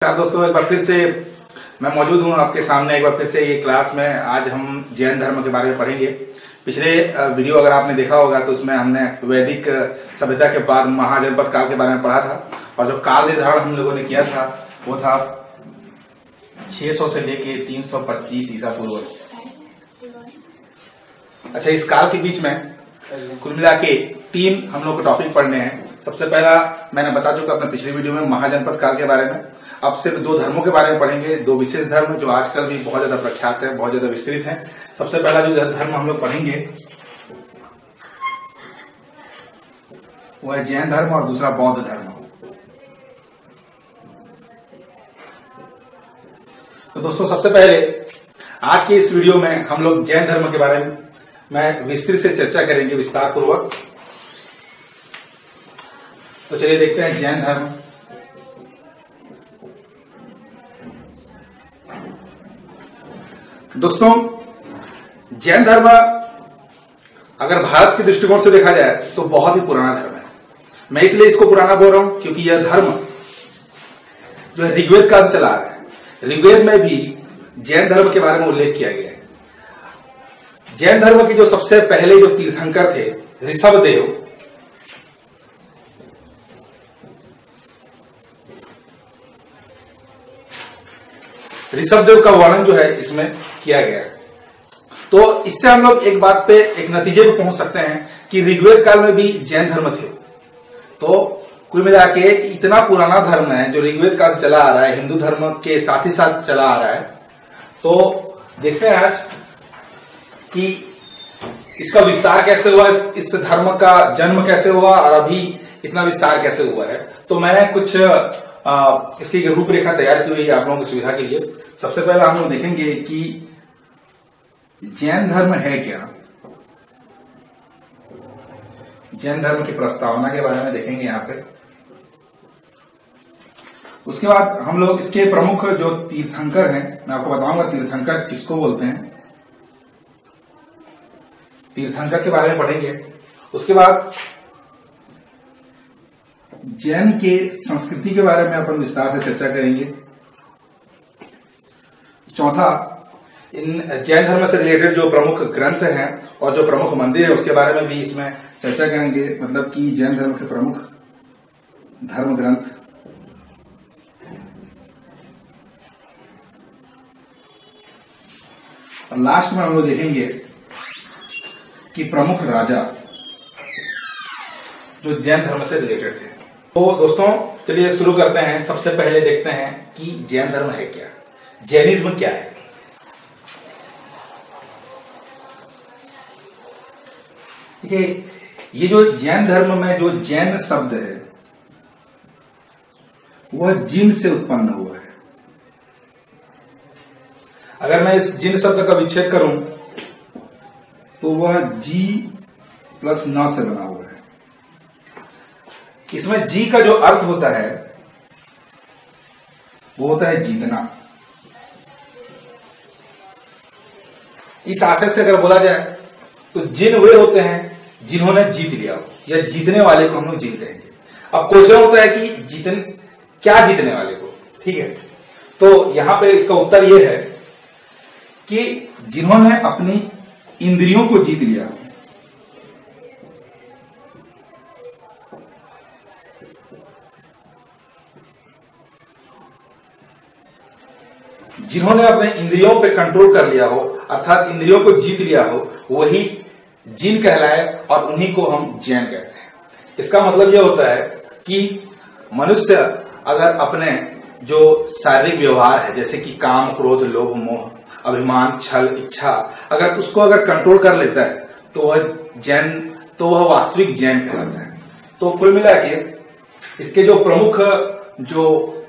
दोस्तों, एक बार फिर से मैं मौजूद हूँ आपके सामने एक बार फिर से ये क्लास में। आज हम जैन धर्म के बारे में पढ़ेंगे। पिछले वीडियो अगर आपने देखा होगा तो उसमें हमने वैदिक सभ्यता के बाद महाजनपद काल के बारे में पढ़ा था, और जो काल निर्धारण हम लोगों ने किया था वो था 600 से लेके 325 ईसा पूर्व। अच्छा, इस काल के बीच में कुल मिला के 3 हम लोग को टॉपिक पढ़ने हैं। सबसे पहला मैंने बता चुका अपने पिछले वीडियो में महाजनपद काल के बारे में। अब सिर्फ 2 धर्मों के बारे में पढ़ेंगे, 2 विशेष धर्म जो आजकल भी बहुत ज्यादा प्रख्यात है, बहुत ज्यादा विस्तृत है। सबसे पहला जो धर्म हम लोग पढ़ेंगे वो है जैन धर्म, और दूसरा बौद्ध धर्म। तो दोस्तों, सबसे पहले आज के इस वीडियो में हम लोग जैन धर्म के बारे में विस्तृत से चर्चा करेंगे, विस्तार पूर्वक। तो चलिए देखते हैं जैन धर्म। दोस्तों, जैन धर्म अगर भारत के दृष्टिकोण से देखा जाए तो बहुत ही पुराना धर्म है। मैं इसलिए इसको पुराना बोल रहा हूं क्योंकि यह धर्म जो है ऋग्वेद काल से चला आ रहा है। ऋग्वेद में भी जैन धर्म के बारे में उल्लेख किया गया है। जैन धर्म के जो सबसे पहले जो तीर्थंकर थे ऋषभदेव, ऋषभदेव का वर्णन जो है इसमें किया गया है। तो इससे हम लोग एक बात पे, एक नतीजे पे पहुंच सकते हैं कि ऋग्वेद काल में भी जैन धर्म थे। तो कुल मिला के इतना पुराना धर्म है जो ऋग्वेद काल से चला आ रहा है, हिंदू धर्म के साथ ही साथ चला आ रहा है। तो देखते हैं आज कि इसका विस्तार कैसे हुआ, इस धर्म का जन्म कैसे हुआ और अभी इतना विस्तार कैसे हुआ है। तो मैंने कुछ इसकी रूपरेखा तैयार की हुई है आप लोगों की सुविधा के लिए। सबसे पहले हम लोग देखेंगे कि जैन धर्म है क्या। जैन धर्म की प्रस्तावना के बारे में देखेंगे यहां पे। उसके बाद हम लोग इसके प्रमुख जो तीर्थंकर हैं, मैं आपको बताऊंगा तीर्थंकर किसको बोलते हैं, तीर्थंकर के बारे में पढ़ेंगे। उसके बाद जैन के संस्कृति के बारे में अपन विस्तार से चर्चा करेंगे। चौथा, इन जैन धर्म से रिलेटेड जो प्रमुख ग्रंथ हैं और जो प्रमुख मंदिर है उसके बारे में भी इसमें चर्चा करेंगे, मतलब कि जैन धर्म के प्रमुख धर्म ग्रंथ। और लास्ट में हम लोग देखेंगे कि प्रमुख राजा जो जैन धर्म से रिलेटेड थे। तो दोस्तों, चलिए शुरू करते हैं। सबसे पहले देखते हैं कि जैन धर्म है क्या, जैनिज्म क्या है। ठीक है, ये जो जैन धर्म में जो जैन शब्द है वह जिन से उत्पन्न हुआ है। अगर मैं इस जिन शब्द का विच्छेद करूं तो वह जी प्लस न से बना हुआ है। इसमें जी का जो अर्थ होता है वो होता है जीतना। इस आशय से अगर बोला जाए तो जिन वे होते हैं जिन्होंने जीत लिया हो, या जीतने वाले को हम लोग जिन कहेंगे। अब क्वेश्चन होता है कि क्या जीतने वाले को, ठीक है। तो यहां पे इसका उत्तर यह है कि जिन्होंने अपनी इंद्रियों को जीत लिया, जिन्होंने अपने इंद्रियों पे कंट्रोल कर लिया हो, अर्थात इंद्रियों को जीत लिया हो, वही जिन कहलाए, और उन्हीं को हम जैन कहते हैं। इसका मतलब यह होता है कि मनुष्य अगर अपने जो शारीरिक व्यवहार है, जैसे कि काम, क्रोध, लोभ, मोह, अभिमान, छल, इच्छा, अगर उसको अगर कंट्रोल कर लेता है तो वह वास्तविक जैन कहलाता है। तो कुल मिला के इसके जो प्रमुख जो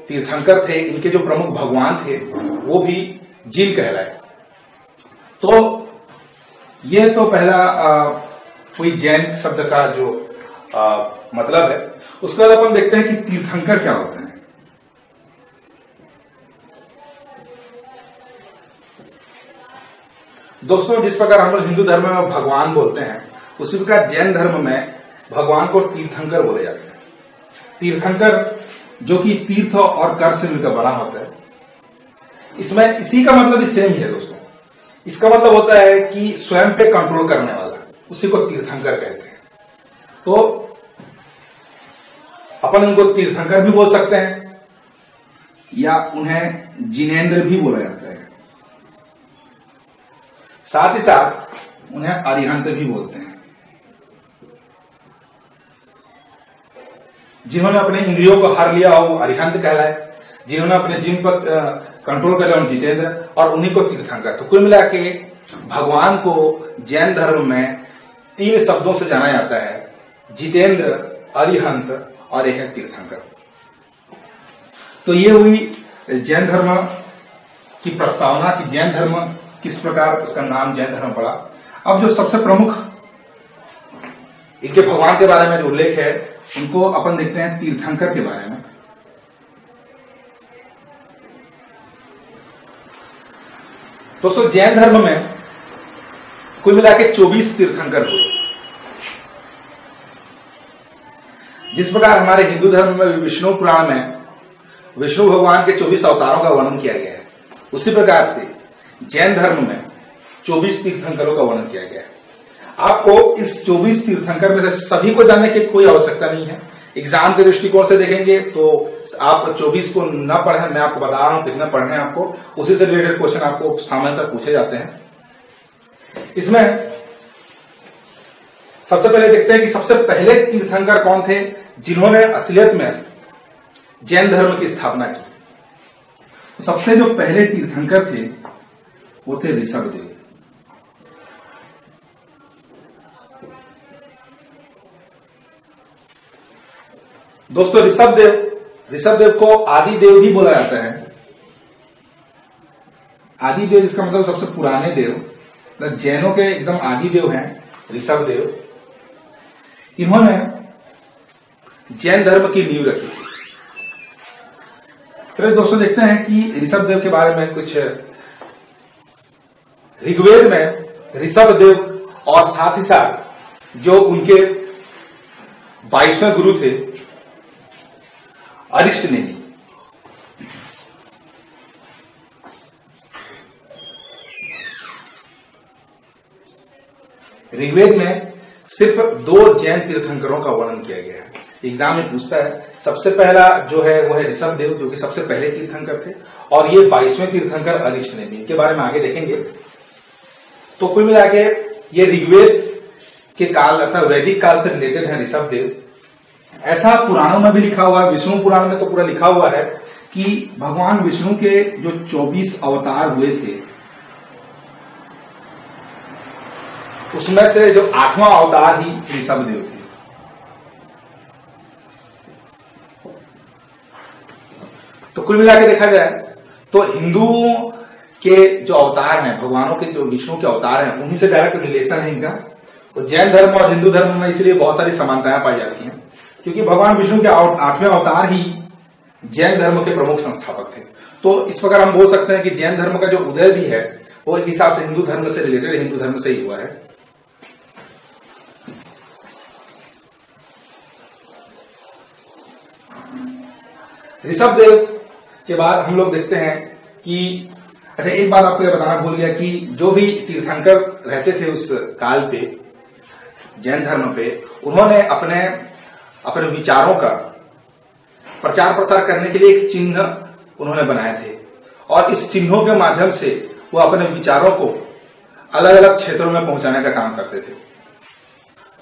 तीर्थंकर थे, इनके जो प्रमुख भगवान थे वो भी जिन कहलाए। तो ये तो पहला कोई जैन शब्द का जो मतलब है। उसके बाद अपन देखते हैं कि तीर्थंकर क्या होते हैं। दोस्तों, जिस प्रकार हम लोग हिंदू धर्म में भगवान बोलते हैं, उसी प्रकार जैन धर्म में भगवान को तीर्थंकर बोले जाते हैं। तीर्थंकर जो कि तीर्थ और कर से मिलकर बना होता है। इसमें इसी का मतलब सेम ही है दोस्तों। इसका मतलब होता है कि स्वयं पे कंट्रोल करने वाला, उसी को तीर्थंकर कहते हैं। तो अपन उनको तीर्थंकर भी बोल सकते हैं या उन्हें जिनेंद्र भी बोला जाता है। साथ ही साथ उन्हें अरिहंत भी बोलते हैं। जिन्होंने अपने इंद्रियों को हर लिया हो वो अरिहंत कहलाए, जिन्होंने अपने जिन पर कंट्रोल कर लिया जितेंद्र, और उन्हीं को तीर्थंकर। तो कुल मिला के भगवान को जैन धर्म में 3 शब्दों से जाना जाता है, जितेंद्र, अरिहंत और एक है तीर्थंकर। तो ये हुई जैन धर्म की प्रस्तावना कि जैन धर्म किस प्रकार उसका नाम जैन धर्म पड़ा। अब जो सबसे प्रमुख इनके भगवान के बारे में जो उल्लेख है उनको अपन देखते हैं तीर्थंकर के बारे में। दोस्तों जैन धर्म में कुल मिला के 24 तीर्थंकर हुए। जिस प्रकार हमारे हिंदू धर्म में विष्णु पुराण में विष्णु भगवान के 24 अवतारों का वर्णन किया गया है, उसी प्रकार से जैन धर्म में 24 तीर्थंकरों का वर्णन किया गया है। आपको इस 24 तीर्थंकर में से सभी को जानने की कोई आवश्यकता नहीं है। एग्जाम के दृष्टिकोण से देखेंगे तो आप 24 को न पढ़े, मैं आपको बता रहा हूं कितना पढ़ने आपको, उसी से रिलेटेड क्वेश्चन आपको सामान्यतः पूछे जाते हैं। इसमें सबसे पहले देखते हैं कि सबसे पहले तीर्थंकर कौन थे जिन्होंने असलियत में जैन धर्म की स्थापना की। तो सबसे जो पहले तीर्थंकर थे वो थे ऋषभदेव। दोस्तों ऋषभदेव को आदिदेव भी बोला जाता है। आदिदेव इसका मतलब सबसे पुराने देव, मतलब जैनों के एकदम आदिदेव हैं ऋषभदेव। इन्होंने जैन धर्म की नींव रखी थी। तो दोस्तों देखते हैं कि ऋषभदेव के बारे में कुछ। ऋग्वेद में ऋषभदेव और साथ ही साथ जो उनके 22वें गुरु थे अरिष्टनेमि, ऋग्वेद में सिर्फ 2 जैन तीर्थंकरों का वर्णन किया गया है। एग्जाम में पूछता है, सबसे पहला जो है वो है ऋषभदेव जो कि सबसे पहले तीर्थंकर थे, और ये 22वें तीर्थंकर अरिष्टनेमि, इनके बारे में आगे देखेंगे। तो कुल मिला के ये ऋग्वेद के काल अर्थात वैदिक काल से रिलेटेड है ऋषभदेव। ऐसा पुराणों में भी लिखा हुआ है, विष्णु पुराण में तो पूरा लिखा हुआ है कि भगवान विष्णु के जो 24 अवतार हुए थे उसमें से जो 8वां अवतार ही ऋषभदेव थे। तो कुल मिला के देखा जाए तो हिंदुओं के जो अवतार हैं, भगवानों के जो विष्णु के अवतार हैं, उन्हीं से डायरेक्ट रिलेशन है इनका। तो जैन धर्म और हिंदू धर्म में इसलिए बहुत सारी समानताएं पाई जाती हैं, क्योंकि भगवान विष्णु के 8वें अवतार ही जैन धर्म के प्रमुख संस्थापक थे। तो इस प्रकार हम बोल सकते हैं कि जैन धर्म का जो उदय भी है वो एक हिसाब से हिंदू धर्म से रिलेटेड, हिंदू धर्म से ही हुआ है। ऋषभदेव के बाद हम लोग देखते हैं कि अच्छा, एक बात आपको यह बताना भूल गया कि जो भी तीर्थंकर रहते थे उस काल पे जैन धर्म पे, उन्होंने अपने विचारों का प्रचार प्रसार करने के लिए एक चिन्ह उन्होंने बनाए थे, और इस चिन्हों के माध्यम से वो अपने विचारों को अलग अलग क्षेत्रों में पहुंचाने का काम करते थे।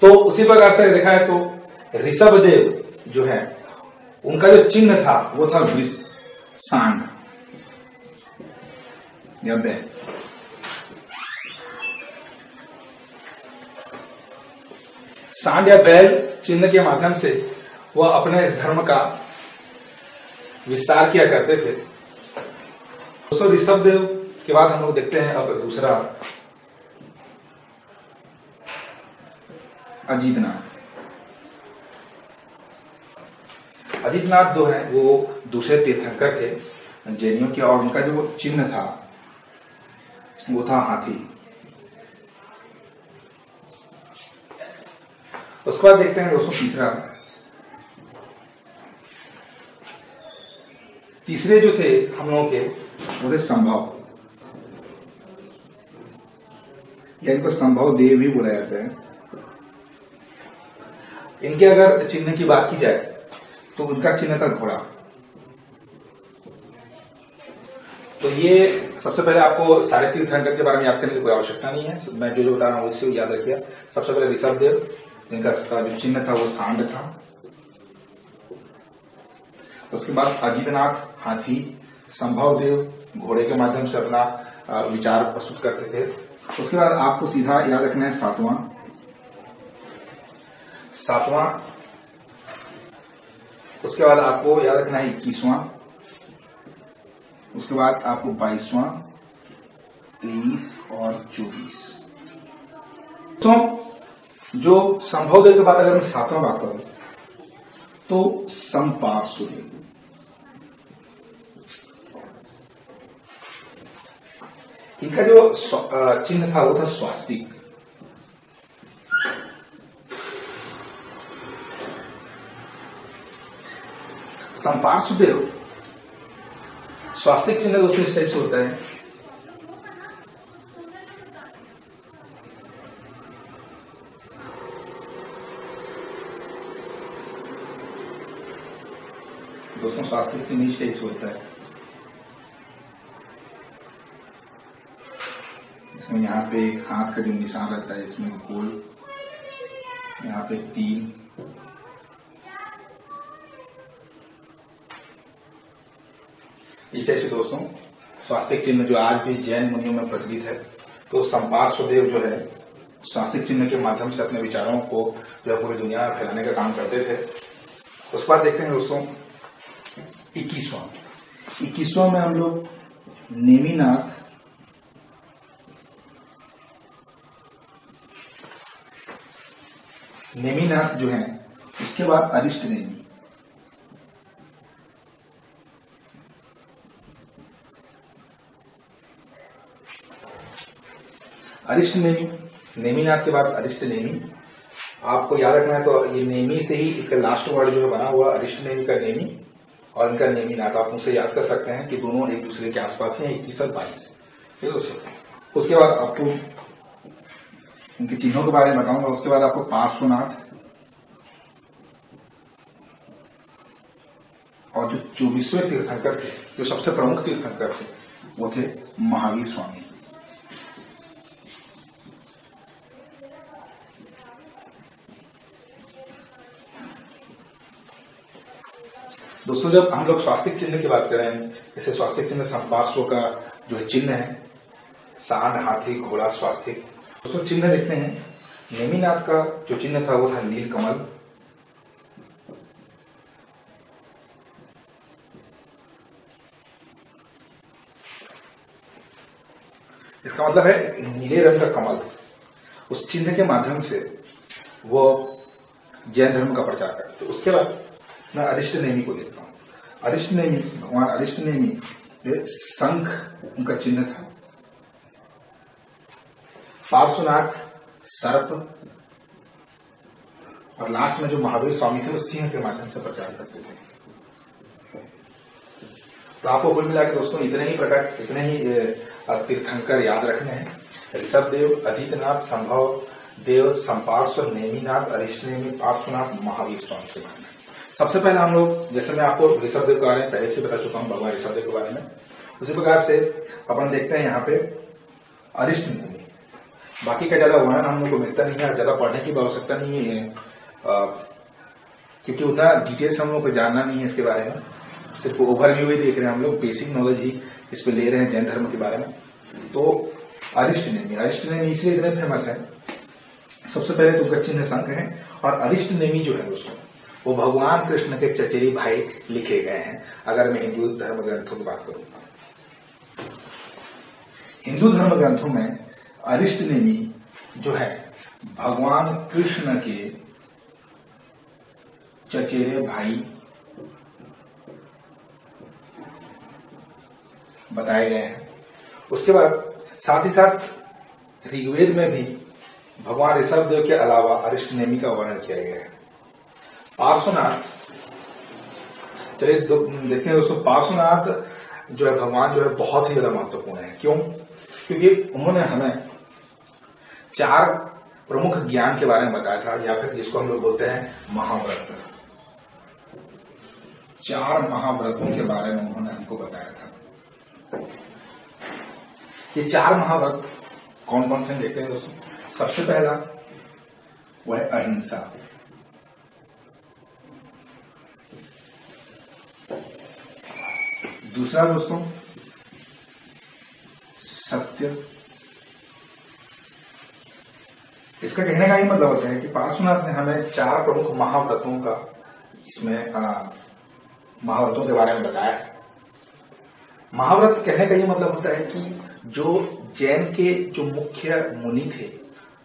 तो उसी प्रकार से देखा है तो ऋषभदेव जो है उनका जो चिन्ह था वो था सांड या बैल। सांड या बैल चिन्ह के माध्यम से वह अपने इस धर्म का विस्तार किया करते थे। दोस्तों ऋषभदेव के बाद हम लोग देखते हैं अब दूसरा अजीतनाथ। अजीतनाथ जो है वो दूसरे तीर्थंकर थे जैनियों के, और उनका जो चिन्ह था वो था हाथी। उसके बाद देखते हैं दोस्तों तीसरा तीसरे जो थे हम लोगों के वो थे संभव, या इनको संभव देव भी बोला जाता है। इनके अगर चिन्ह की बात की जाए तो उनका चिन्ह था घोड़ा। तो ये सबसे पहले आपको सारे तीर्थंकर के बारे में याद करने की कोई आवश्यकता नहीं है, मैं जो बता रहा हूं उसे याद रखिए। सबसे पहले ऋषभदेव, इनका जो चिन्ह था वो सांड था। उसके बाद अजितनाथ हाथी, संभवदेव घोड़े के माध्यम से अपना विचार प्रस्तुत करते थे। उसके बाद आपको सीधा याद रखना है सातवां, उसके बाद आपको याद रखना है 21वां, उसके बाद आपको 22वां, 23 और 24। तो जो संभवदेव के बाद अगर मैं 7वां बात करूं तो संपार्श्वदेव। इनका जो चिन्ह था वो था स्वास्तिक। संपार्श्वदेव स्वास्तिक चिन्ह दोस्तों इस टाइप से होता है। दोस्तों स्वास्तिक चिन्ह इस टाइप से होता है। इसमें यहाँ पे एक हाथ का जो निशान रहता है, इसमें गोल, यहाँ पे 3, इस टाइप से दोस्तों स्वास्तिक चिन्ह जो आज भी जैन मुनियों में प्रचलित है। तो संपार्श्वदेव जो है स्वास्तिक चिन्ह के माध्यम से अपने विचारों को जो है पूरी दुनिया में फैलाने का काम करते थे। उसके बाद देखते हैं दोस्तों 21वां में हम लोग नेमिनाथ जो है, इसके बाद अरिष्टनेमी। नेमिनाथ के बाद अरिष्टनेमी। आपको याद रखना है तो ये नेमी से ही इसका लास्ट वर्ड जो है बना हुआ, अरिष्टनेमी का नेमी और इनका नेमिनाथ। आप उनसे याद कर सकते हैं कि दोनों एक दूसरे के आसपास हैं, 21 और 22। ठीक है। उसके बाद आपको इनके चिन्हों के बारे में बताऊंगा। उसके बाद आपको पार्श्वनाथ और जो 24वें तीर्थंकर थे, जो सबसे प्रमुख तीर्थंकर थे, वो थे महावीर स्वामी। दोस्तों जब हम लोग स्वास्तिक चिन्ह की बात करें, जैसे स्वास्तिक चिन्ह संपार्श्व का जो चिन्ह है, सांड, हाथी, घोड़ा, स्वास्तिक। दोस्तों चिन्ह देखते हैं। नेमिनाथ का जो चिन्ह था वो था नीलकमल। इसका मतलब है नीले रंग का कमल। उस चिन्ह के माध्यम से वो जैन धर्म का प्रचार करते। उसके बाद मैं अरिष्टनेमी को देखता हूं। अरिष्टनेमी, भगवान अरिष्टनेमी शंख उनका चिन्ह था। पार्श्वनाथ सर्प, और लास्ट में जो महावीर स्वामी थे वो सिंह के माध्यम से प्रचार करते थे। तो आपको कुल मिला के दोस्तों इतने ही तीर्थंकर याद रखने हैं। ऋषभदेव, अजितनाथ, संभव देव, संपार्श्व, नेमिनाथ, अरिष्टनेमी, पार्श्वनाथ, महावीर स्वामी के बारे में। सबसे पहले हम लोग, जैसे मैं आपको ऋषभदेव के बारे में पहले से बता चुका हूं, भगवान ऋषभदेव के बारे में, उसी प्रकार से अपन देखते हैं यहाँ पे अरिष्टनेमी। बाकी का ज्यादा वर्णन हम लोग को मिलता नहीं है, ज्यादा पढ़ने की आवश्यकता नहीं है, क्योंकि उतना डिटेल्स हम लोग को जानना नहीं है इसके बारे में। सिर्फ ओवरव्यू ही देख रहे हैं हम लोग, बेसिक नॉलेज ही इस पे ले रहे हैं जैन धर्म के बारे में। तो अरिष्टनेमी इसलिए इतने फेमस है। सबसे पहले तो उनका चिन्ह शंख है, और अरिष्टनेमी जो है दोस्तों वो भगवान कृष्ण के चचेरे भाई लिखे गए हैं। अगर मैं हिंदू धर्म ग्रंथों की बात करूं, हिंदू धर्म ग्रंथों में अरिष्टनेमी जो है भगवान कृष्ण के चचेरे भाई बताए गए हैं। उसके बाद साथ ही साथ ऋग्वेद में भी भगवान ऋषभदेव के अलावा अरिष्टनेमी का वर्णन किया गया है। पार्श्वनाथ चलिए देखते हैं दोस्तों, पार्श्वनाथ जो है भगवान जो है बहुत ही ज्यादा महत्वपूर्ण है। क्यों? क्योंकि उन्होंने हमें 4 प्रमुख ज्ञान के बारे में बताया था, या फिर जिसको हम लोग बोलते हैं महाव्रत। 4 महाव्रतों के बारे में उन्होंने हमको बताया था। ये 4 महाव्रत कौन कौन से देखते हैं दोस्तों? सबसे पहला वो है अहिंसा। दूसरा दोस्तों सत्य। इसका कहने का ही मतलब होता है कि पार्श्वनाथ ने हमें 4 प्रमुख महाव्रतों का इसमें महाव्रतों के बारे में बताया है। महाव्रत कहने का ये मतलब होता है कि जो जैन के जो मुख्य मुनि थे,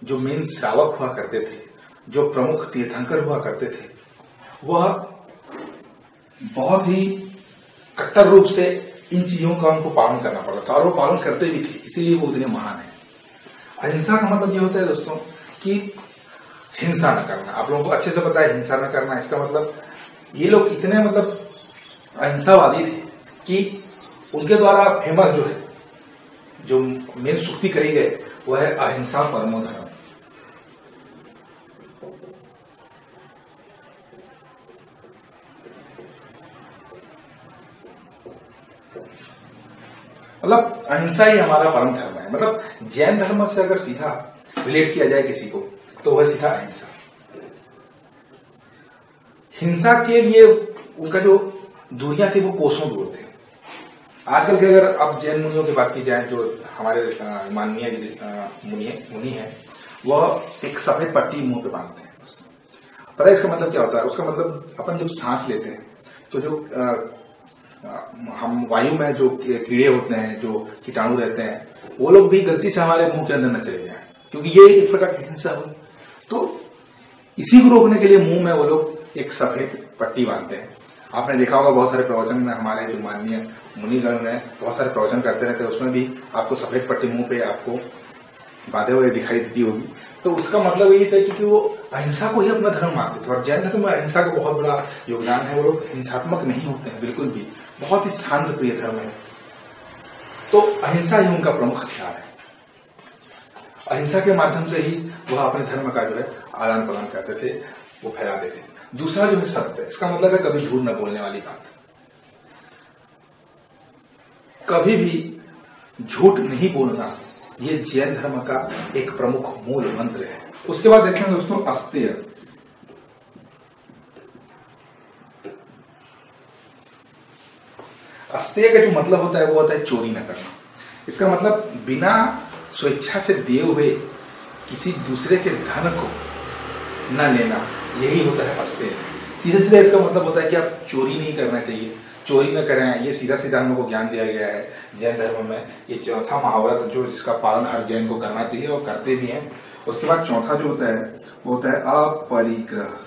जो मेन श्रावक हुआ करते थे, जो प्रमुख तीर्थंकर हुआ करते थे, वह बहुत ही कट्टर रूप से इन चीजों का उनको पालन करना पड़ता था, और वो पालन करते भी थे, इसीलिए वो उतने महान है। अहिंसा का मतलब ये होता है दोस्तों कि हिंसा न करना। आप लोगों को अच्छे से पता है हिंसा न करना, इसका मतलब ये लोग इतने मतलब अहिंसावादी थे कि उनके द्वारा फेमस जो है, जो मेन सूक्ति करी गई वह है अहिंसा परमो धर्म। मतलब अहिंसा ही हमारा परम धर्म है। मतलब जैन धर्म से अगर सीधा रिलेट किया जाए किसी को, तो वह सीधा अहिंसा। हिंसा के लिए उनका जो दूरियां थी वो कोसों दूर थे। आजकल के अगर अब जैन मुनियों की बात की जाए, जो हमारे माननीय मुनि है, वह एक सफेद पट्टी मुंह पे बांधते हैं। पता है इसका मतलब क्या होता है? उसका मतलब अपन जब सांस लेते हैं तो जो हम वायु में जो कीड़े होते हैं, जो कीटाणु रहते हैं, वो लोग भी गलती से हमारे मुंह के अंदर न चले जाए, क्योंकि ये एक प्रकार की हिंसा हुई। तो इसी को रोकने के लिए मुंह में वो लोग एक सफेद पट्टी बांधते हैं। आपने देखा होगा बहुत सारे प्रवचन में हमारे जो माननीय मुनिगण हैं बहुत सारे प्रवचन करते रहते हैं, उसमें भी आपको सफेद पट्टी मुंह पे आपको बांधे हुए दिखाई देती होगी। तो उसका मतलब यही था कि वो अहिंसा को ही अपना धर्म मानते थे, और जैन धर्म में अहिंसा का बहुत बड़ा योगदान है। वो लोग हिंसात्मक नहीं होते हैं बिल्कुल भी, बहुत ही शांत प्रिय धर्म है। तो अहिंसा ही उनका प्रमुख हथियार है। अहिंसा के माध्यम से ही वह अपने धर्म का जो है आदान प्रदान करते थे, वो फैलाते थे। दूसरा जो है सत्य। इसका मतलब है कभी झूठ न बोलने वाली बात, कभी भी झूठ नहीं बोलना। ये जैन धर्म का एक प्रमुख मूल मंत्र है। उसके बाद देखते हैं दोस्तों अस्तेय। अस्तेय का जो मतलब होता है वो होता है चोरी न करना। इसका मतलब बिना स्वेच्छा से दिए हुए किसी दूसरे के धन को न लेना, यही होता है अस्तेय। सीधे सीधे इसका मतलब होता है कि आप चोरी नहीं करना चाहिए, चोरी न करें। ये सीधा सीधा हम लोग को ज्ञान दिया गया है जैन धर्म में। ये चौथा महाव्रत जो जिसका पालन हर जैन को करना चाहिए और करते भी हैं। उसके बाद चौथा जो होता है वो होता है अपरिग्रह।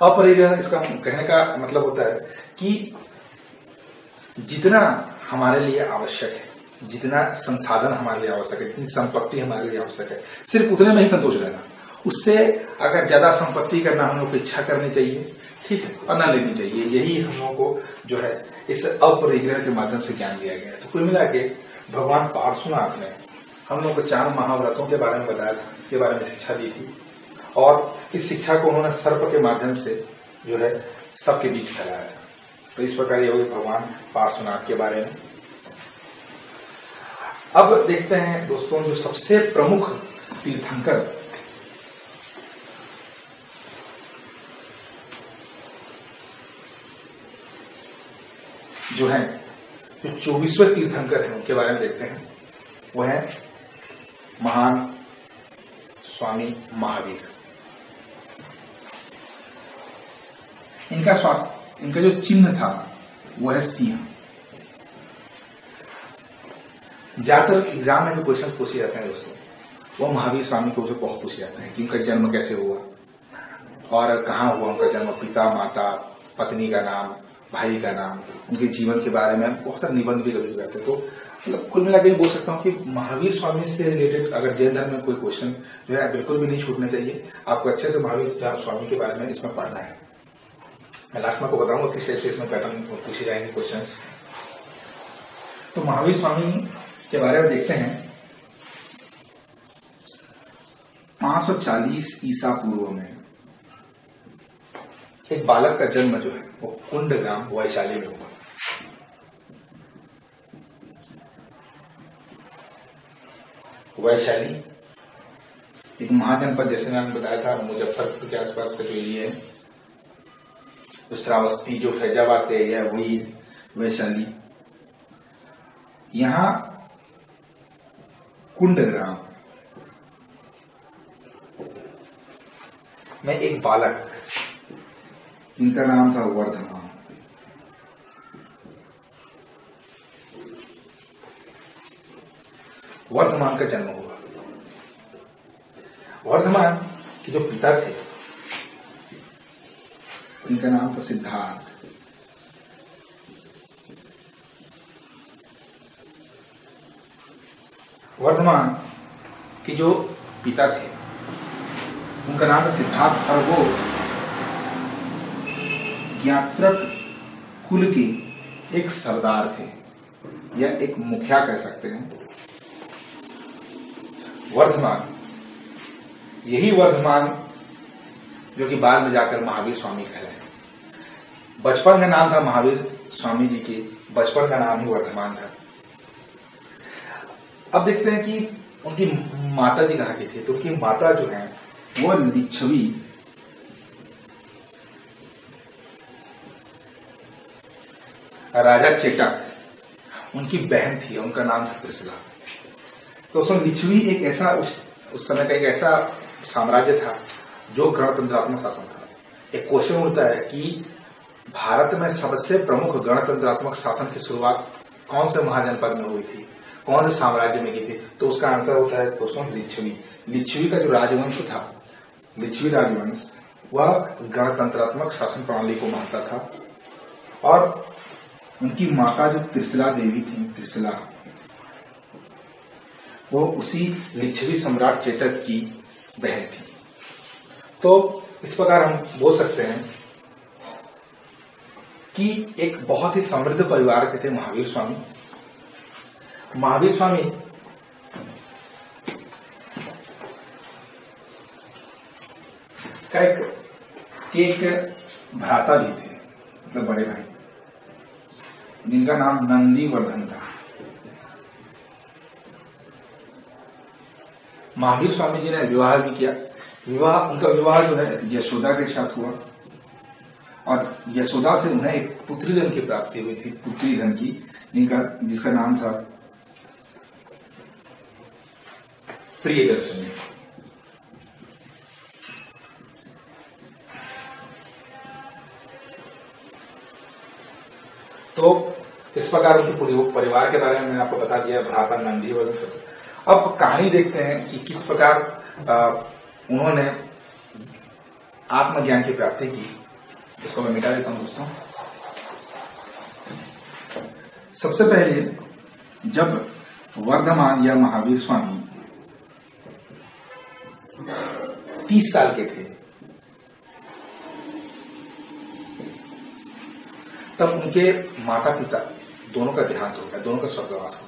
अपरिग्रह इसका कहने का मतलब होता है कि जितना हमारे लिए आवश्यक है, जितना संसाधन हमारे लिए आवश्यक है, जितनी संपत्ति हमारे लिए आवश्यक है, सिर्फ उतने में ही संतोष रहना। उससे अगर ज्यादा संपत्ति करना हम लोग को इच्छा करनी चाहिए, ठीक है, और न लेनी चाहिए। यही हम लोगों को जो है इस अपरिग्रह के माध्यम से ज्ञान दिया गया है। तो कुल मिला के भगवान पार्श्वनाथ ने हम लोग को 4 महाव्रतों के बारे में बताया था, इसके बारे में शिक्षा दी थी, और इस शिक्षा को उन्होंने सर्प के माध्यम से जो है सबके बीच फैलाया था। तो इस प्रकार ये हुई भगवान पार्श्वनाथ के बारे में। अब देखते हैं दोस्तों जो सबसे प्रमुख तीर्थंकर जो है, जो 24वें तीर्थंकर हैं, उनके बारे में देखते हैं। वो है महान स्वामी महावीर। इनका जो चिन्ह था वो है सिंह। ज्यादातर एग्जाम में जो क्वेश्चन पूछे जाते हैं दोस्तों, वो महावीर स्वामी को बहुत पूछे जाते हैं कि उनका जन्म कैसे हुआ और कहाँ हुआ उनका जन्म, पिता माता पत्नी का नाम, भाई का नाम, उनके जीवन के बारे में बहुत सारे निबंध भी कभी जाते हैं। तो मतलब कुल मिलाकर ये बोल सकता हूँ कि महावीर स्वामी से रिलेटेड अगर जैन धर्म में कोई क्वेश्चन जो है बिल्कुल भी नहीं छूटना चाहिए। आपको अच्छे से महावीर स्वामी के बारे में इसमें पढ़ना है। मैं लास्ट में आपको बताऊंगा किस टाइप से इसमें पैटर्न पूछे जाएंगे क्वेश्चंस। तो महावीर स्वामी के बारे में देखते हैं। 540 ईसा पूर्व में एक बालक का जन्म जो है वो कुंड ग्राम वैशाली में हुआ। वैशाली एक महाजनपद, जैसे मैंने बताया था, मुजफ्फरपुर के आसपास का जो एरिया है, तो श्रावस्ती जो फैजाबाद का एरिया है वही वैशाली। यहां कुंड ग्राम में एक बालक, इनका नाम था वर्धमान। वर्धमान का जन्म हुआ। वर्धमान के जो पिता थे इनका नाम था सिद्धार्थ। वर्धमान के जो पिता थे उनका नाम था सिद्धार्थ और वो ज्ञात्रक कुल के एक सरदार थे या एक मुखिया कह सकते हैं। वर्धमान, यही वर्धमान जो कि बाद में जाकर महावीर स्वामी कहलाए। बचपन का नाम था महावीर स्वामी जी के, बचपन का नाम ही वर्धमान था। अब देखते हैं कि उनकी माता जी कहाँ की थी। तो उनकी माता जो है वो लिच्छवी राजा चेटक उनकी बहन थी, उनका नाम था त्रिशला। तो उसमें लिच्छवी एक ऐसा उस समय का एक ऐसा साम्राज्य था जो गणतंत्रात्मक शासन था। एक क्वेश्चन उठता है कि भारत में सबसे प्रमुख गणतंत्रात्मक शासन की शुरुआत कौन से महाजनपद में हुई थी, कौन से साम्राज्य में की थी? तो उसका आंसर होता है दोस्तों लिच्छवी। लिच्छवी का जो राजवंश था, लिच्छवी राजवंश, वह गणतंत्रात्मक शासन प्रणाली को मानता था। और उनकी माता जो त्रिशला देवी थी, त्रिशला, वो उसी लिच्छवी सम्राट चेतक की बहन थी। तो इस प्रकार हम बोल सकते हैं कि एक बहुत ही समृद्ध परिवार के थे महावीर स्वामी। महावीर स्वामी का एक भ्राता भी थे, मतलब बड़े भाई, जिनका नाम नंदीवर्धन था। महावीर स्वामी जी ने विवाह भी किया। उनका विवाह जो है यशोदा के साथ हुआ और यशोदा से उन्हें एक पुत्री धन की प्राप्ति हुई थी, पुत्री धन की, जिसका नाम था प्रियदर्शनी। तो इस प्रकार उनके परिवार के बारे में मैंने आपको बता दिया, भ्राता नंदीवर्धन। अब कहानी देखते हैं कि किस प्रकार उन्होंने आत्मज्ञान की प्राप्ति की। इसको मैं मिटा देता हूं दोस्तों। सबसे पहले जब वर्धमान या महावीर स्वामी 30 साल के थे, तब उनके माता पिता दोनों का देहांत हो गया, दोनों का स्वर्गवास हो गया।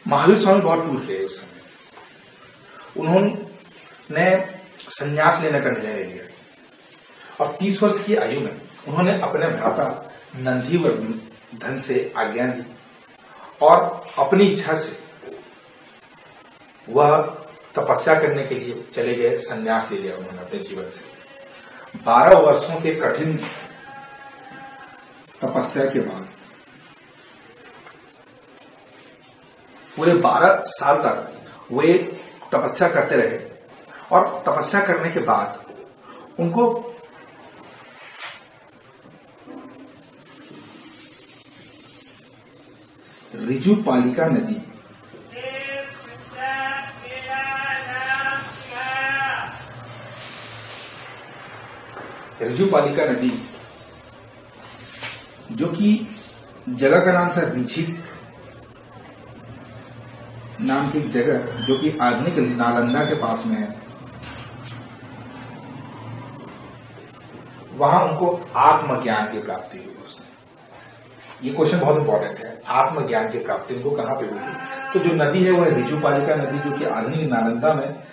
महावीर स्वामी बहुत टूट गए उस समय। उन्होंने संन्यास लेने का निर्णय ले लिया और 30 वर्ष की आयु में उन्होंने अपने भ्राता नंदीवर्धन से आज्ञा ली और अपनी इच्छा से वह तपस्या करने के लिए चले गए, संन्यास ले लिया उन्होंने अपने जीवन से। 12 वर्षों के कठिन तपस्या के बाद पूरे 12 साल तक वे तपस्या करते रहे और तपस्या करने के बाद उनको ऋजुपालिका नदी जो कि जगह का नाम था ऋझिक नाम की जगह जो कि आधुनिक नालंदा के पास में है, वहां उनको आत्मज्ञान की प्राप्ति हुई। ये क्वेश्चन बहुत इंपॉर्टेंट है। आत्मज्ञान की प्राप्ति उनको कहां पे हुई? तो जो नदी है वो है ऋजुपालिका नदी, जो कि आधुनिक नालंदा में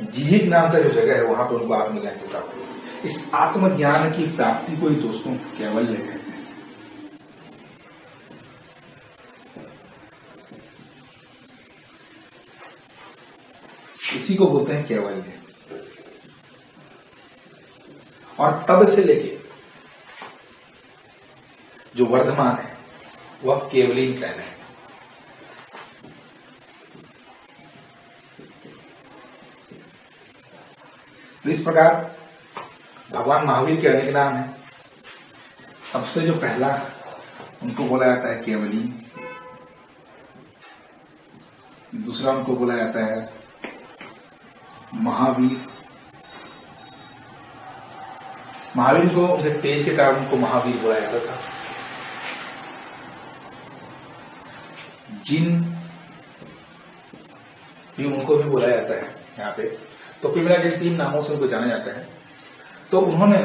जिहिक नाम का जो जगह है, वहां पर उनको आत्मज्ञान की प्राप्ति हुई। इस आत्मज्ञान की प्राप्ति को ही दोस्तों कैवल्य कहते हैं। इसी को बोलते हैं कैवल्य। और तब से लेके जो वर्धमान है वह केवलीन कह रहे हैं। तो इस प्रकार भगवान महावीर के अनेक नाम हैं। सबसे जो पहला उनको बोला जाता है केवलीन, दूसरा उनको बोला जाता है महावीर। महावीर को उनके तेज के कारण उनको महावीर बोला जाता था। जिन भी उनको भी बोला जाता है यहाँ पे। तो फिर मिला के 3 नामों से उनको जाना जाता है। तो उन्होंने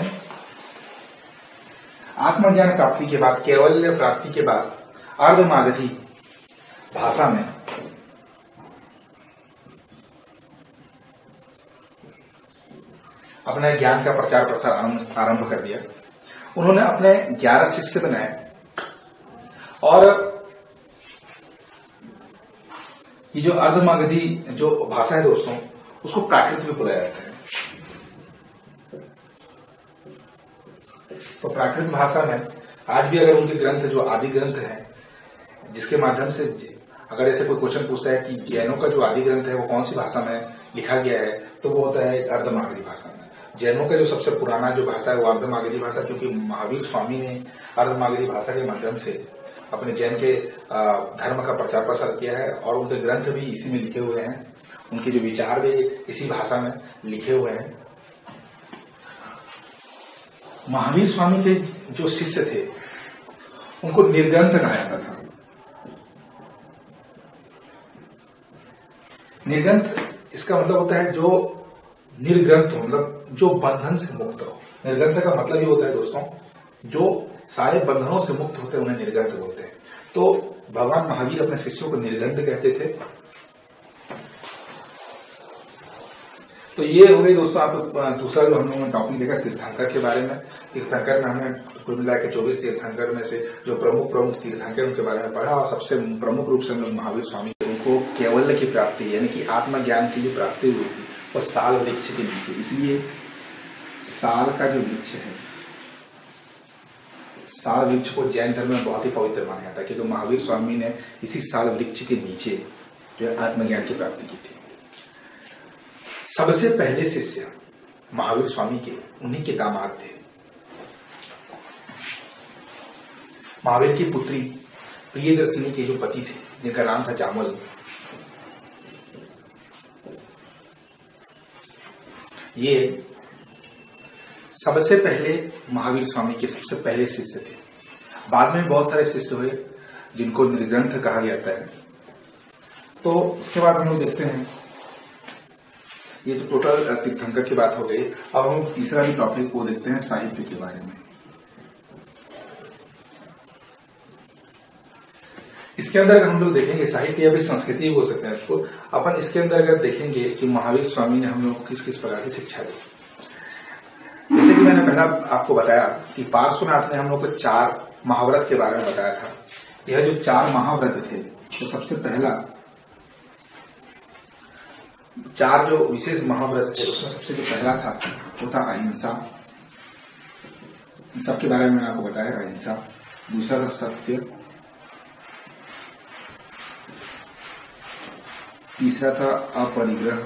आत्मज्ञान प्राप्ति के बाद, कैवल्य प्राप्ति के बाद अर्धमागधी भाषा में अपने ज्ञान का प्रचार प्रसार आरंभ कर दिया। उन्होंने अपने 11 शिष्य बनाए और ये जो अर्धमागधी जो भाषा है दोस्तों, उसको प्राकृत भी बुलाया जाता है। तो प्राकृत भाषा में आज भी अगर उनके ग्रंथ जो आदि ग्रंथ है, जिसके माध्यम से अगर ऐसे कोई क्वेश्चन पूछता है कि जैनों का जो आदि ग्रंथ है वो कौन सी भाषा में लिखा गया है, तो वो होता है अर्धमागधी भाषा में। जैनों का जो सबसे पुराना जो भाषा है वो अर्धमागधी भाषा, क्योंकि महावीर स्वामी ने अर्धमागधी भाषा के माध्यम से अपने जैन के धर्म का प्रचार प्रसार किया है और उनके ग्रंथ भी इसी में लिखे हुए हैं। उनके जो विचार भी इसी भाषा में लिखे हुए हैं। महावीर स्वामी के जो शिष्य थे उनको निर्ग्रंथ कहा जाता था। निर्ग्रंथ इसका मतलब होता है जो निर्ग्रंथ हो, मतलब जो बंधन से मुक्त हो। निर्ग्रंथ का मतलब ये होता है दोस्तों, जो सारे बंधनों से मुक्त होते हैं उन्हें निर्ग्रंथ बोलते हैं। तो भगवान महावीर अपने शिष्यों को निर्ग्रंथ कहते थे। तो ये हो गई दोस्तों आप दूसरा जो हम लोगों ने टॉपिक देखा तीर्थंकर के बारे में। तीर्थंकर में हमने कुल मिला के 24 तीर्थंकर में से जो प्रमुख तीर्थंकर उनके बारे में पढ़ा, और सबसे प्रमुख रूप से हम लोग महावीर स्वामी उनको कैवल्य की प्राप्ति यानी कि आत्मज्ञान की जो प्राप्ति हुई थी वो साल वृक्ष के नीचे। इसलिए साल का जो वृक्ष है, साल वृक्ष को जैन धर्म में बहुत ही पवित्र माना जाता है, क्योंकि महावीर स्वामी ने इसी साल वृक्ष के नीचे जो है आत्मज्ञान की प्राप्ति की थी। सबसे पहले शिष्य महावीर स्वामी के उन्हीं के दामाद थे। महावीर की पुत्री प्रियदर्शिनी के जो पति थे, जिनका नाम था जामल, ये सबसे पहले महावीर स्वामी के सबसे पहले शिष्य थे। बाद में बहुत सारे शिष्य हुए जिनको निर्ग्रंथ कहा जाता है। तो उसके बाद हम लोग देखते हैं, ये तो टोटल तीर्थंकर की बात हो गई। अब हम तीसरा भी टॉपिक को देखते हैं, साहित्य के बारे में। इसके अंदर हम लोग देखेंगे साहित्य या फिर संस्कृति बोल सकते हैं उसको। अपन इसके अंदर अगर देखेंगे कि महावीर स्वामी ने हम लोग को किस किस प्रकार की शिक्षा दी। जैसे कि मैंने पहला आपको बताया कि पार्श्वनाथ ने हम लोग को 4 महाव्रत के बारे में बताया था। यह जो 4 महाव्रत थे, तो सबसे पहला 4 जो विशेष महाव्रत थे उसमें सबसे जो पहला था वो था अहिंसा। इन सबके बारे में मैंने आपको बताया, अहिंसा। दूसरा था सत्य, तीसरा था अपरिग्रह।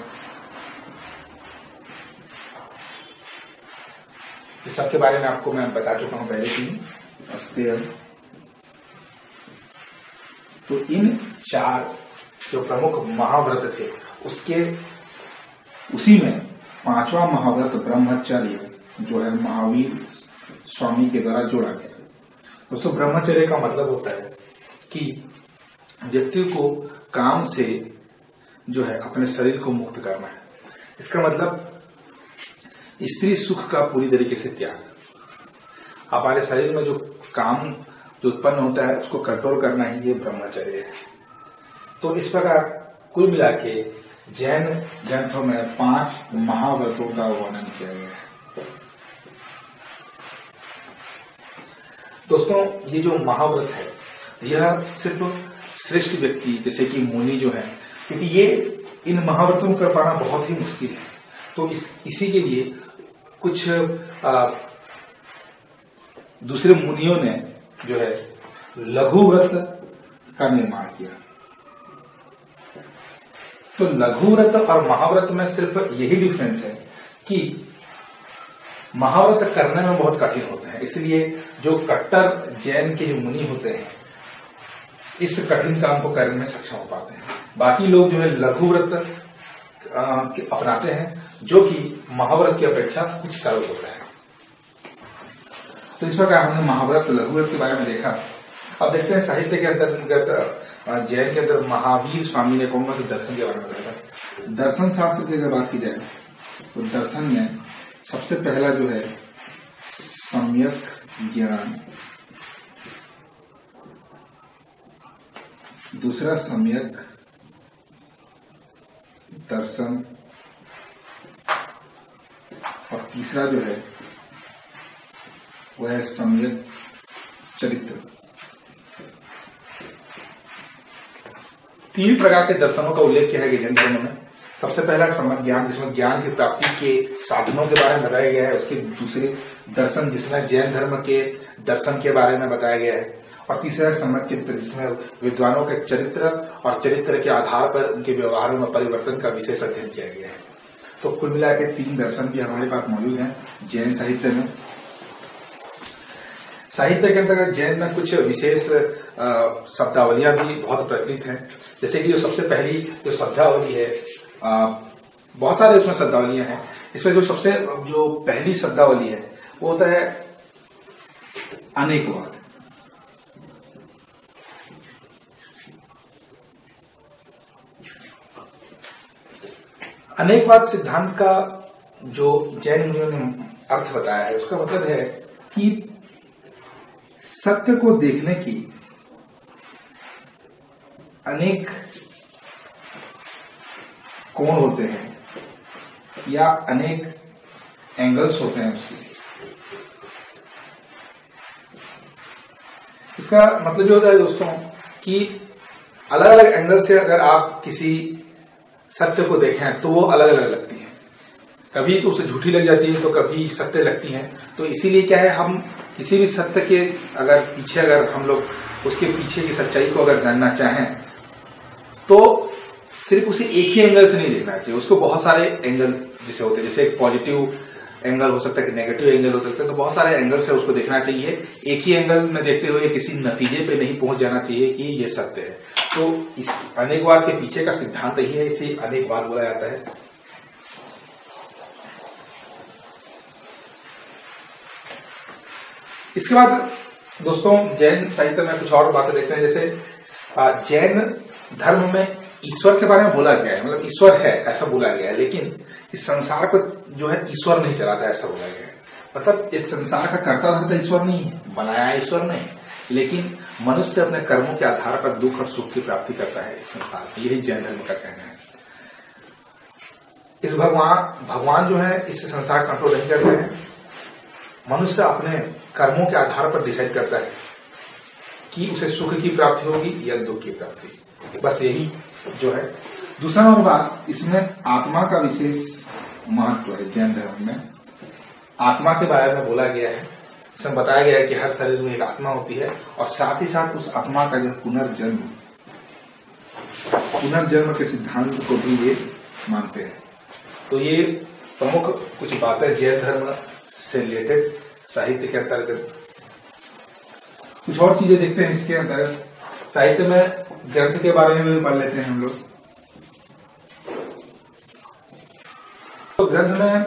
इस सबके बारे में आपको मैं बता चुका हूं पहले की, अस्तेय। तो इन 4 जो प्रमुख महाव्रत थे उसी में 5वां महाव्रत ब्रह्मचर्य जो है महावीर स्वामी के द्वारा जोड़ा गया। दोस्तों ब्रह्मचर्य का मतलब होता है कि व्यक्ति को काम से जो है अपने शरीर को मुक्त करना है। इसका मतलब स्त्री सुख का पूरी तरीके से त्याग, हमारे शरीर में जो काम जो उत्पन्न होता है उसको कंट्रोल करना ही ये ब्रह्मचर्य है। तो इस प्रकार कुल मिला के जैन ग्रंथों में 5 महाव्रतों का वर्णन किया गया है। दोस्तों, ये जो महाव्रत है यह सिर्फ श्रेष्ठ व्यक्ति जैसे कि मुनि जो है, क्योंकि ये इन महाव्रतों कर पाना बहुत ही मुश्किल है, तो इसी के लिए कुछ दूसरे मुनियों ने जो है लघु व्रत का निर्माण किया। तो लघु व्रत और महाव्रत में सिर्फ यही डिफरेंस है कि महाव्रत करने में बहुत कठिन होते हैं, इसलिए जो कट्टर जैन के जो मुनि होते हैं इस कठिन काम को करने में सक्षम हो पाते हैं। बाकी लोग जो है लघु व्रत अपनाते हैं जो कि महाव्रत की अपेक्षा कुछ सरल होता है। तो इस प्रकार हमने महाव्रत लघु व्रत के बारे में देखा। अब देखते हैं साहित्य के अंतर्गत जैन के अंदर महावीर स्वामी ने कौन से दर्शन के बारे में बताया। दर्शन शास्त्र की अगर बात की जाए तो दर्शन में सबसे पहला जो है सम्यक ज्ञान, दूसरा सम्यक दर्शन और तीसरा जो है वह है सम्यक चरित्र। 3 प्रकार के दर्शनों का उल्लेख किया है जैन धर्म में। सबसे पहला सम्यक ज्ञान, जिसमें ज्ञान की प्राप्ति के साधनों के बारे में बताया गया है। उसके दूसरे दर्शन, जिसमें जैन धर्म के दर्शन के बारे में बताया गया है। और तीसरा सम्यक चित्र, जिसमें विद्वानों के चरित्र और चरित्र के आधार पर उनके व्यवहारों में परिवर्तन का विशेष अध्ययन किया गया है। तो कुल मिला के 3 दर्शन भी हमारे पास मौजूद हैं जैन साहित्य में। साहित्य के अंतर्गत जैन में कुछ विशेष शब्दावलियां भी बहुत प्रचलित हैं। जैसे कि जो सबसे पहली जो शब्दावली है, बहुत सारे उसमें शब्दावलियां हैं। इसमें जो पहली शब्दावली है वो होता है अनेकवाद। अनेकवाद सिद्धांत का जो जैन मुनियों ने अर्थ बताया है उसका मतलब है कि सत्य को देखने की अनेक कोण होते हैं या अनेक एंगल्स होते हैं उसके। इसका मतलब जो होता है दोस्तों कि अलग अलग एंगल से अगर आप किसी सत्य को देखें तो वो अलग अलग लगती है। कभी तो उसे झूठी लग जाती है तो कभी सत्य लगती है। तो इसीलिए क्या है, हम किसी भी सत्य के अगर हम लोग उसके पीछे की सच्चाई को अगर जानना चाहें तो सिर्फ उसे एक ही एंगल से नहीं देखना चाहिए, उसको बहुत सारे एंगल जैसे होते हैं। जैसे एक पॉजिटिव एंगल हो सकता है कि नेगेटिव एंगल हो सकता है, तो बहुत सारे एंगल से उसको देखना चाहिए। एक ही एंगल में देखते हुए किसी नतीजे पे नहीं पहुंच जाना चाहिए कि ये सत्य है। तो इस अनेकवाद के पीछे का सिद्धांत ही है, इसे अनेकवाद बोला जाता है। इसके बाद दोस्तों जैन साहित्य में कुछ और बातें देखते हैं। जैसे जैन धर्म में ईश्वर के बारे में बोला गया है, मतलब ईश्वर है ऐसा बोला गया है, लेकिन इस संसार को जो है ईश्वर नहीं चलाता ऐसा बोला गया है। मतलब इस संसार का कर्ता धर्ता ईश्वर नहीं है, बनाया ईश्वर नहीं, लेकिन मनुष्य अपने कर्मों के आधार पर दुख और सुख की प्राप्ति करता है इस संसार में। यही जैन धर्म का कहना है। इस भगवान जो है इस संसार कंट्रोल नहीं करते हैं, मनुष्य अपने कर्मों के आधार पर डिसाइड करता है कि उसे सुख की प्राप्ति होगी या दुख की प्राप्ति। बस यही जो है। दूसरा और बात, इसमें आत्मा का विशेष महत्व है। जैन धर्म में आत्मा के बारे में बोला गया है। इसमें बताया गया है कि हर शरीर में एक आत्मा होती है और साथ ही साथ उस आत्मा का जो पुनर्जन्म के सिद्धांत को भी ये मानते हैं। तो ये प्रमुख कुछ बातें जैन धर्म से रिलेटेड साहित्य के अंतर्गत। कुछ और चीजें देखते हैं इसके अंतर्गत। साहित्य में ग्रंथ के बारे में भी पढ़ लेते हैं हम लोग। तो ग्रंथ में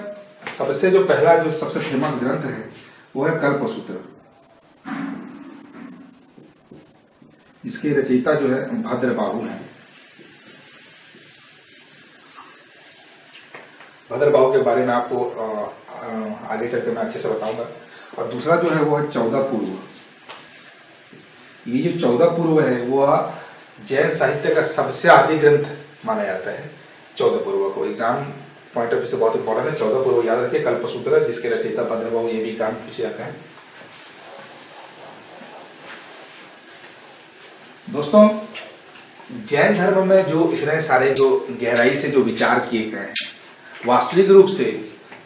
सबसे जो पहला जो सबसे फेमस ग्रंथ है वो है कल्पसूत्र। इसके रचयिता जो है भद्रबाहु हैं। भद्रबाहु के बारे में आपको आगे चलकर मैं अच्छे से बताऊंगा। और दूसरा जो है वो है 14 पूर्व। ये जो 14 पूर्व है वह जैन साहित्य का सबसे आदि ग्रंथ माना जाता है। 14 पूर्व को एग्जाम पॉइंट ऑफ व्यू से बहुत इंपॉर्टेंट है। 14 पूर्व याद रखिए, कल्पसूत्र जिसके रचयिता भद्रबाहु, ये भी एग्जाम पूछे जाता है। दोस्तों, जैन धर्म में जो इतने सारे जो गहराई से जो विचार किए गए हैं, वास्तविक रूप से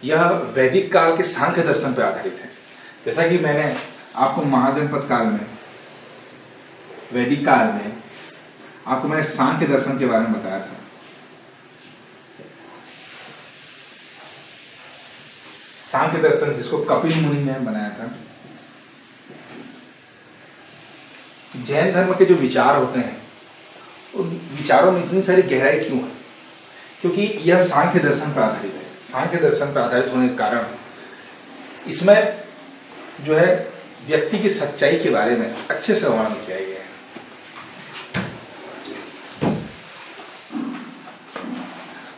यह वैदिक काल के सांख्य दर्शन पर आधारित है। जैसा कि मैंने आपको महाजनपद काल में, वैदिक काल में आपको मैंने सांख्य दर्शन के बारे में बताया था। सांख्य दर्शन जिसको कपिल मुनि ने बनाया था। जैन धर्म के जो विचार होते हैं उन विचारों में इतनी सारी गहराई क्यों है? क्योंकि यह सांख्य दर्शन पर आधारित है। सांख्य दर्शन पर आधारित होने के कारण इसमें जो है व्यक्ति की सच्चाई के बारे में अच्छे से वर्णन किया गया है।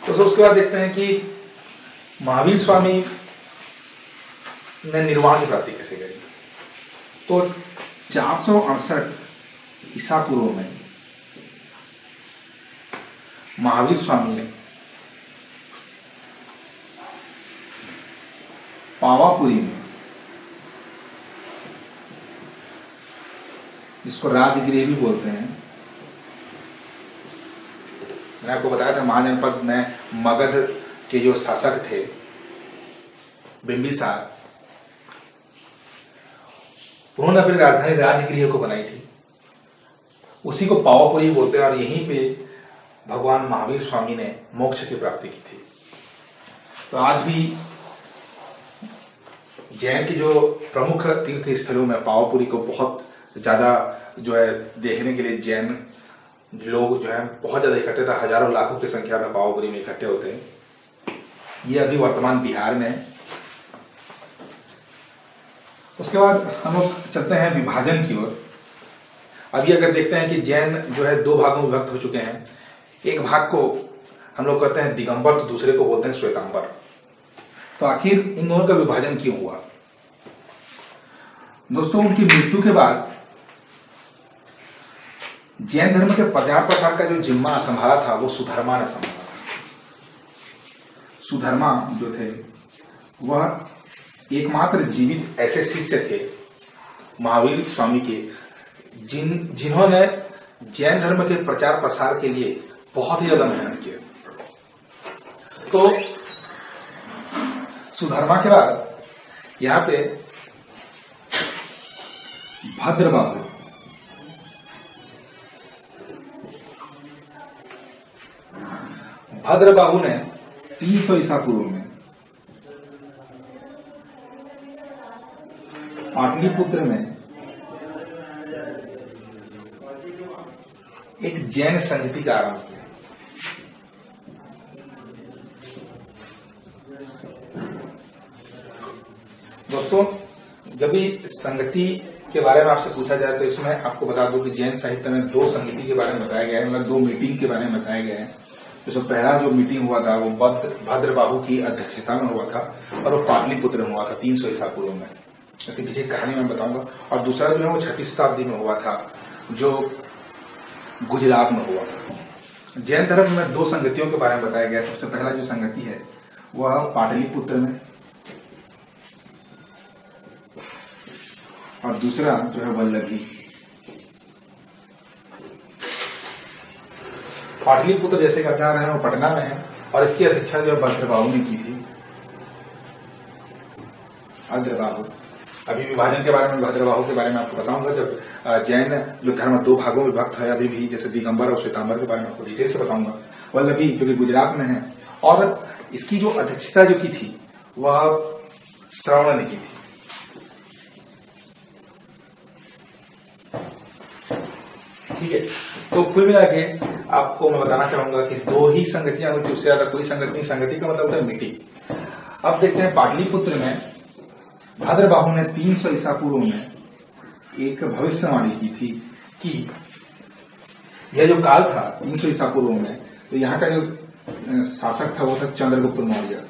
तो उसके बाद देखते हैं कि महावीर स्वामी ने निर्वाण की प्राप्ति कैसे करी। तो 468 ईसा पूर्व में महावीर स्वामी ने पावापुरी में, जिसको राजगृह भी बोलते हैं, मैंने आपको बताया था महाजनपद में मगध के जो शासक थे बिंबिसार, उन्होंने अपनी राजधानी राजगृह को बनाई थी। उसी को पावापुरी बोलते हैं और यहीं पे भगवान महावीर स्वामी ने मोक्ष की प्राप्ति की थी। तो आज भी जैन की जो प्रमुख तीर्थ स्थलों में पावापुरी को बहुत ज्यादा जो है देखने के लिए जैन लोग जो है बहुत ज्यादा इकट्ठे था। हजारों लाखों की संख्या में पावापुरी में इकट्ठे होते हैं। ये अभी वर्तमान बिहार में है। उसके बाद हम लोग चलते हैं विभाजन की ओर। अभी अगर देखते हैं कि जैन जो है दो भागों में विभक्त हो चुके हैं। एक भाग को हम लोग कहते हैं दिगंबर, तो दूसरे को बोलते हैं श्वेतांबर। तो आखिर इन दोनों का विभाजन क्यों हुआ? दोस्तों, उनकी मृत्यु के बाद जैन धर्म के प्रचार प्रसार का जो जिम्मा संभाला था वो सुधर्मा ने संभाला था। सुधर्मा जो थे वह एकमात्र जीवित ऐसे शिष्य थे महावीर स्वामी के जिन्होंने जैन धर्म के प्रचार प्रसार के लिए बहुत ही ज्यादा मेहनत की। तो सुधर्मा के बाद यहां पे भद्रबाहु, भद्रबाहु ने 300 ईसा पूर्व में पाटलिपुत्र में एक जैन संगति का आरंभ किया। दोस्तों, जब भी संगति के बारे में आपसे पूछा जाए तो इसमें आपको बता दूं कि जैन साहित्य में दो संगति के बारे में बताया गया है, मतलब दो मीटिंग के बारे में बताया गया है। तो पहला जो मीटिंग हुआ था वो भद्रबाहु की अध्यक्षता में हुआ था और वो पाटलिपुत्र में हुआ था 300 ईसा पूर्व में। इसके पीछे कहानी मैं बताऊंगा। और दूसरा जो है वो 6वीं शताब्दी में हुआ था, जो गुजरात में हुआ था। जैन धर्म में दो संगतियों के बारे में बताया गया। सबसे पहला जो संगति है वह पाटलिपुत्र में और दूसरा जो है वल्लभी। पाटलिपुत्र जैसे कि आप जान रहे हैं वो पटना में है और इसकी अध्यक्षता जो भद्रबाहु ने की थी। भद्रबाहु, अभी विभाजन के बारे में, भद्रबाहु के बारे में आपको बताऊंगा जब जैन जो धर्म दो भागों में विभक्त है अभी भी, जैसे दिगंबर और श्वेतांबर के बारे में आपको डिटेल से बताऊंगा। वल्लभी जो कि गुजरात में है और इसकी जो अध्यक्षता जो की थी वह श्रवण ने की थी। ठीक है, तो कुल मिला के आपको मैं बताना चाहूंगा कि दो ही संगतियां हुई थी, उससे ज्यादा कोई संगति नहीं। संगति का मतलब है मीटिंग। अब देखते हैं पाटलिपुत्र में भद्रबाहु ने 300 ईसा पूर्व में एक भविष्यवाणी की थी कि यह जो काल था 300 ईसा पूर्व में, तो यहाँ का जो शासक था वो था चंद्रगुप्त मौर्य।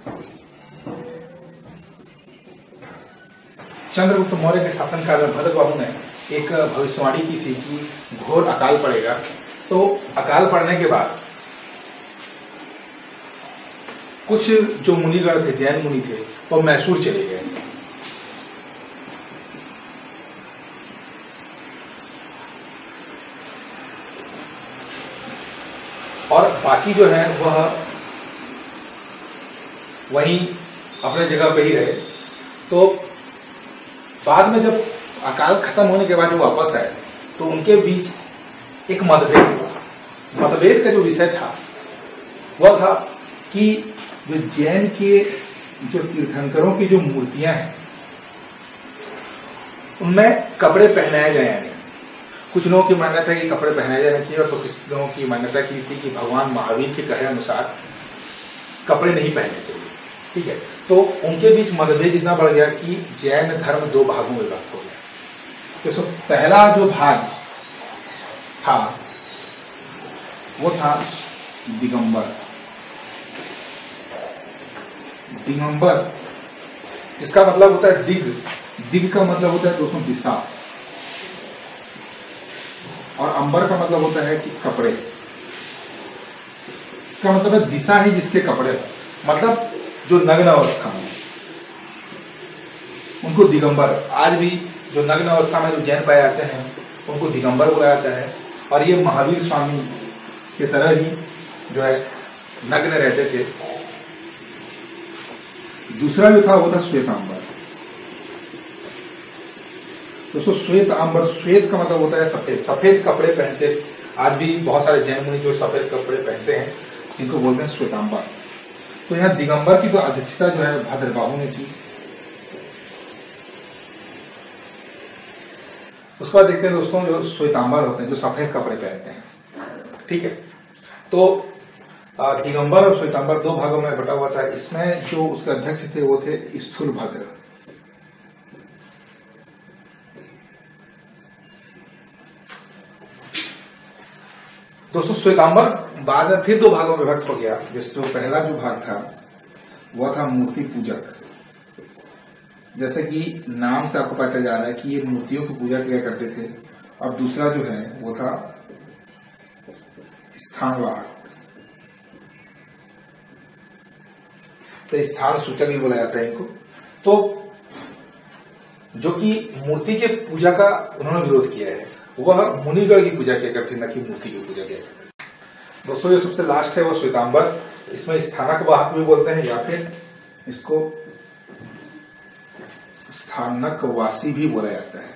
चंद्रगुप्त मौर्य के शासनकाल में भद्रबाहु ने एक भविष्यवाणी की थी कि घोर अकाल पड़ेगा। तो अकाल पड़ने के बाद कुछ जो मुनिगण थे, जैन मुनि थे, वो मैसूर चले गए। और बाकी जो है वह वहीं अपने जगह पे ही रहे। तो बाद में जब अकाल खत्म होने के बाद जो वापस आए तो उनके बीच एक मतभेद हुआ। मतभेद का जो विषय था वह था कि जो जैन के जो तीर्थंकरों की जो मूर्तियां हैं उनमें कपड़े पहनाए जाए या नहीं। कुछ लोगों की मान्यता है कि कपड़े पहनाए जाने चाहिए और तो कुछ लोगों की मान्यता की थी कि भगवान महावीर के कहे अनुसार कपड़े नहीं पहनने चाहिए। ठीक है, तो उनके बीच मतभेद इतना बढ़ गया कि जैन धर्म दो भागों में विभक्त हो गया। तो पहला जो भाग था वो था दिगंबर। दिगंबर इसका मतलब होता है दिग। दिग का मतलब होता है दोस्तों दिशा, और अंबर का मतलब होता है कि कपड़े। इसका मतलब है दिशा ही जिसके कपड़े, मतलब जो नग्न अवस्था में उनको दिगंबर। आज भी जो नग्न अवस्था में जो जैन पाए जाते हैं उनको दिगंबर बुलाया जाता है। और ये महावीर स्वामी की तरह ही जो है नग्न रहते थे। दूसरा जो था वो था श्वेतांबर। दोस्तों श्वेत आंबर, श्वेत का मतलब होता है सफेद। सफेद कपड़े पहनते आज भी बहुत सारे जैन मुनि जो सफेद कपड़े पहनते हैं जिनको बोलते हैं श्वेतांबर। तो यहाँ दिगंबर की तो अध्यक्षता जो है भद्रबाहु ने की। उसके बाद देखते हैं दोस्तों जो श्वेतांबर होते हैं जो सफेद कपड़े पहनते हैं। ठीक है, तो दिगंबर और श्वेतांबर दो भागों में बटा हुआ था। इसमें जो उसके अध्यक्ष थे वो थे स्थूलभद्र। दोस्तों श्वेतांबर बाद में फिर दो भागों में विभक्त हो गया। जिसको पहला जो भाग था वह था मूर्ति पूजक। जैसे कि नाम से आपको पता जा रहा है कि ये मूर्तियों की पूजा किया करते थे। और दूसरा जो है वो था स्थानवाहक। तो स्थान सूचक भी बोला जाता है इनको। तो जो कि मूर्ति के पूजा का उन्होंने विरोध किया है, वह मुनिगण की पूजा किया करते, न कि मूर्ति की पूजा किया करते। दोस्तों जो सबसे लास्ट है वो श्वेतांबर। इसमें स्थानक वाहक भी बोलते हैं या फिर इसको स्थानक वासी भी बोला जाता है।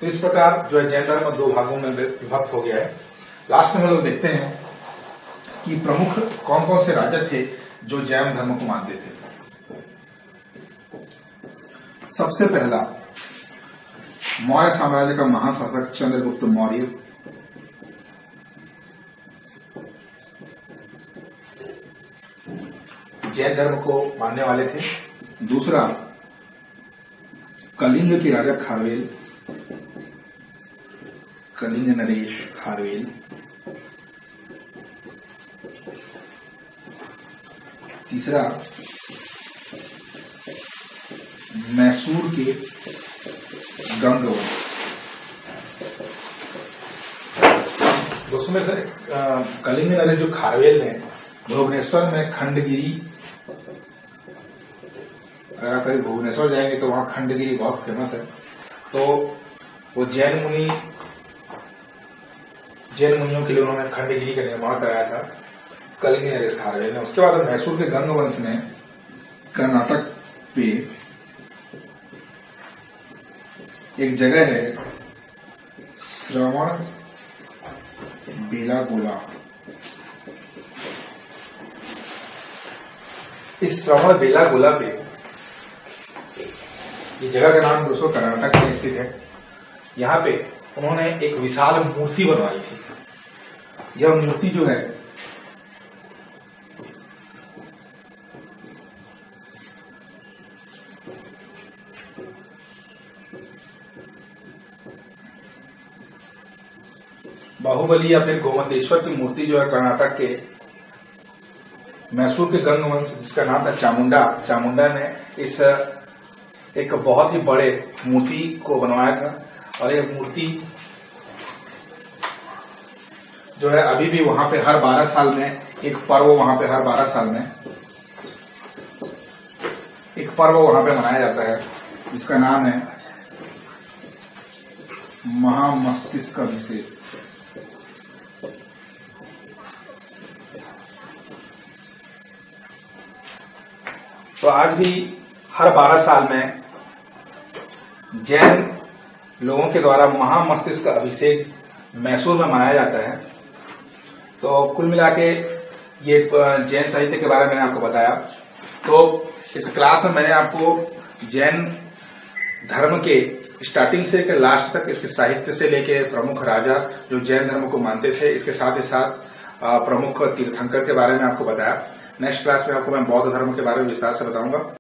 तो इस प्रकार जो है जैन धर्म दो भागों में विभक्त हो गया है। लास्ट में हम लोग देखते हैं कि प्रमुख कौन कौन से राजा थे जो जैन धर्म को मानते थे। सबसे पहला मौर्य साम्राज्य का महाशासक चंद्रगुप्त मौर्य। जैन धर्म को मानने वाले थे। दूसरा कलिंग के राजा खारवेल, कलिंग नरेश खारवेल। तीसरा मैसूर के गंगवंश। दोस्तों में से कलिंग नरेश जो खारवेल ने भुवनेश्वर में खंडगिरी, अगर आप कभी भुवनेश्वर जाएंगे तो वहां खंडगिरी बहुत फेमस है। तो वो जैन मुनियों के लिए उन्होंने खंडगिरी का निर्माण कराया था कलिंग नरेश खारवेल ने। उसके बाद मैसूर के गंगवंश ने कर्नाटक पे एक जगह है श्रवण बेलागोला। इस श्रवण बेलागोला पे, ये जगह का नाम दोस्तों कर्नाटक में स्थित है। यहाँ पे उन्होंने एक विशाल मूर्ति बनवाई थी। यह मूर्ति जो है बाहुबली या फिर गोमतेश्वर की मूर्ति जो है कर्नाटक के मैसूर के गंग वंश जिसका नाम था चामुंडा ने इस एक बहुत ही बड़े मूर्ति को बनवाया था। और ये मूर्ति जो है अभी भी वहां पे हर 12 साल में एक पर्व वहां पे हर 12 साल में एक पर्व वहां पे मनाया जाता है जिसका नाम है महामस्तिष्क अभिषेक। तो आज भी हर 12 साल में जैन लोगों के द्वारा महामस्तिष्क अभिषेक मैसूर में मनाया जाता है। तो कुल मिला के ये जैन साहित्य के बारे में मैंने आपको बताया। तो इस क्लास में मैंने आपको जैन धर्म के स्टार्टिंग से लेकर लास्ट तक इसके साहित्य से लेकर प्रमुख राजा जो जैन धर्म को मानते थे, इसके साथ ही साथ प्रमुख तीर्थंकर के बारे में आपको बताया। नेक्स्ट क्लास में आपको मैं बौद्ध धर्म के बारे में विस्तार से बताऊंगा।